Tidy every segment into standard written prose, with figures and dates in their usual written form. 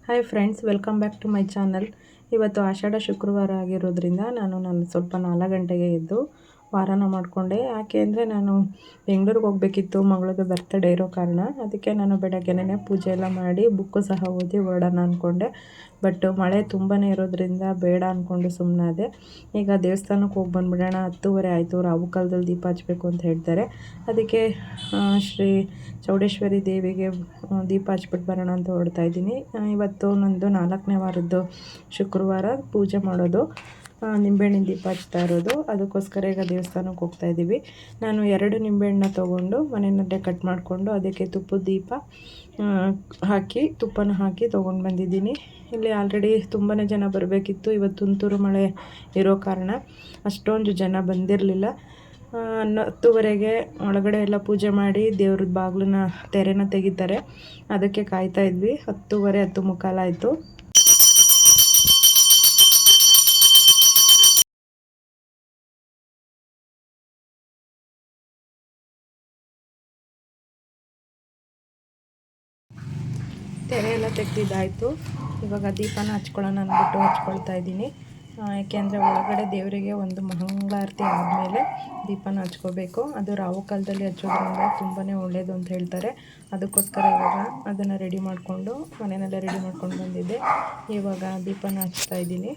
Hi friends, welcome back to my channel. ಇವತ್ತು ಆಷಾಢ ಶುಕ್ರವಾರ ಆಗಿರೋದ್ರಿಂದ ನಾನು ಸ್ವಲ್ಪ 4 ಗಂಟೆಗೆ ಎದ್ದು ವಾರನ ಮಾಡಿಕೊಂಡೆ. ಯಾಕೆ ಅಂದರೆ ನಾನು ಬೆಂಗಳೂರಿಗೆ ಹೋಗಬೇಕಿತ್ತು, ಮಗಳದು ಬರ್ತ್ಡೇ ಇರೋ ಕಾರಣ. ಅದಕ್ಕೆ ನಾನು ಬೆಳಗ್ಗೆನೇ ಪೂಜೆ ಎಲ್ಲ ಮಾಡಿ ಬುಕ್ಕು ಸಹ ಓದಿ ಹೊರಡೋಣ ಅಂದ್ಕೊಂಡೆ. ಬಟ್ ಮಳೆ ತುಂಬಾ ಇರೋದ್ರಿಂದ ಬೇಡ ಅಂದ್ಕೊಂಡು ಸುಮ್ಮನಾದೆ. ಈಗ ದೇವಸ್ಥಾನಕ್ಕೆ ಹೋಗಿ ಬಂದುಬಿಡೋಣ, 10:30 ಆಯಿತು. ರಾವು ಕಾಲದಲ್ಲಿ ದೀಪ ಹಚ್ಚಬೇಕು ಅಂತ ಹೇಳ್ತಾರೆ. ಅದಕ್ಕೆ ಶ್ರೀ ಚೌಡೇಶ್ವರಿ ದೇವಿಗೆ ದೀಪ ಹಚ್ಬಿಟ್ಟು ಬರೋಣ ಅಂತ ಹೊರಡ್ತಾ ಇದ್ದೀನಿ. ಇವತ್ತು ನಂದು 4ನೇ ವಾರದ್ದು ಶುಕ್ರವಾರ ಪೂಜೆ ಮಾಡೋದು, ನಿಂಬೆಹಣ್ಣಿನ ದೀಪ ಹಚ್ತಾ ಇರೋದು. ಅದಕ್ಕೋಸ್ಕರ ಈಗ ದೇವಸ್ಥಾನಕ್ಕೆ ಹೋಗ್ತಾ ಇದ್ದೀವಿ. ನಾನು 2 ನಿಂಬೆಹಣ್ಣನ್ನ ತೊಗೊಂಡು ಮನೆಯಲ್ಲೇ ಕಟ್ ಮಾಡಿಕೊಂಡು ಅದಕ್ಕೆ ತುಪ್ಪದ ದೀಪ ಹಾಕಿ ತುಪ್ಪನ ಹಾಕಿ ತೊಗೊಂಡು ಬಂದಿದ್ದೀನಿ. ಇಲ್ಲಿ ಆಲ್ರೆಡಿ ತುಂಬಾ ಜನ ಬರಬೇಕಿತ್ತು. ಇವತ್ತು ತುಂತುರು ಮಳೆ ಇರೋ ಕಾರಣ ಅಷ್ಟೊಂದು ಜನ ಬಂದಿರಲಿಲ್ಲ. 10:30ಗೆ ಒಳಗಡೆ ಎಲ್ಲ ಪೂಜೆ ಮಾಡಿ ದೇವ್ರದ್ದು ಬಾಗಿಲನ್ನ ತೆರೆನ ತೆಗಿತಾರೆ. ಅದಕ್ಕೆ ಕಾಯ್ತಾ ಇದ್ವಿ. 10:30 10:45 ಆಯಿತು. ತೆರೆ ಎಲ್ಲ ತೆಗೆದಿದ್ದಾಯಿತು. ಇವಾಗ ದೀಪನ ಹಚ್ಕೊಳ್ಳೋಣ ಅಂದ್ಬಿಟ್ಟು ಹಚ್ಕೊಳ್ತಾ ಇದ್ದೀನಿ. ಯಾಕೆಂದರೆ ಒಳಗಡೆ ದೇವರಿಗೆ ಒಂದು ಮಂಗಳಾರತಿ ಆದಮೇಲೆ ದೀಪನ ಹಚ್ಕೋಬೇಕು. ಅದು ರಾವು ಕಾಲದಲ್ಲಿ ಹಚ್ಚೋದ್ರಿಂದ ತುಂಬಾ ಒಳ್ಳೆಯದು ಅಂತ ಹೇಳ್ತಾರೆ. ಅದಕ್ಕೋಸ್ಕರ ಇವಾಗ ಅದನ್ನು ರೆಡಿ ಮಾಡಿಕೊಂಡು ಮನೆಯಲ್ಲೇ ರೆಡಿ ಮಾಡ್ಕೊಂಡು ಬಂದಿದ್ದೆ. ಇವಾಗ ದೀಪನ ಹಚ್ತಾ ಇದ್ದೀನಿ.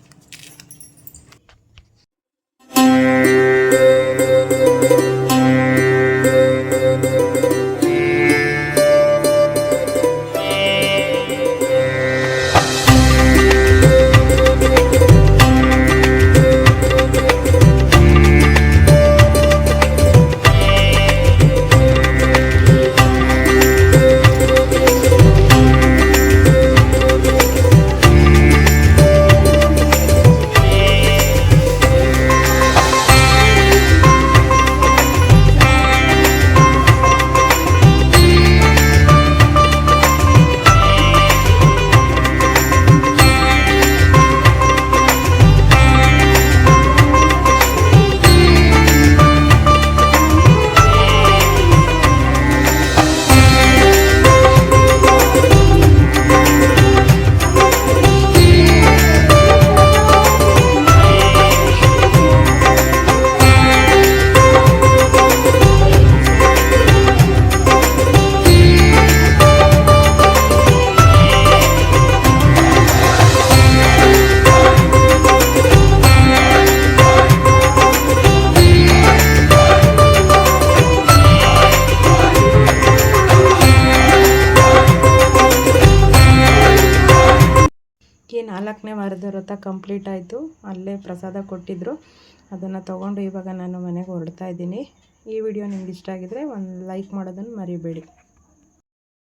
ಈ 4ನೇ ವಾರದ ವ್ರತ ಕಂಪ್ಲೀಟ್ ಆಯಿತು. ಅಲ್ಲೇ ಪ್ರಸಾದ ಕೊಟ್ಟಿದ್ದರು, ಅದನ್ನು ತೊಗೊಂಡು ಇವಾಗ ನಾನು ಮನೆಗೆ ಹೊರಡ್ತಾ ಇದ್ದೀನಿ. ಈ ವಿಡಿಯೋ ನಿಮ್ಗೆ ಇಷ್ಟ ಆಗಿದರೆ ಒಂದು ಲೈಕ್ ಮಾಡೋದನ್ನು ಮರಿಬೇಡಿ.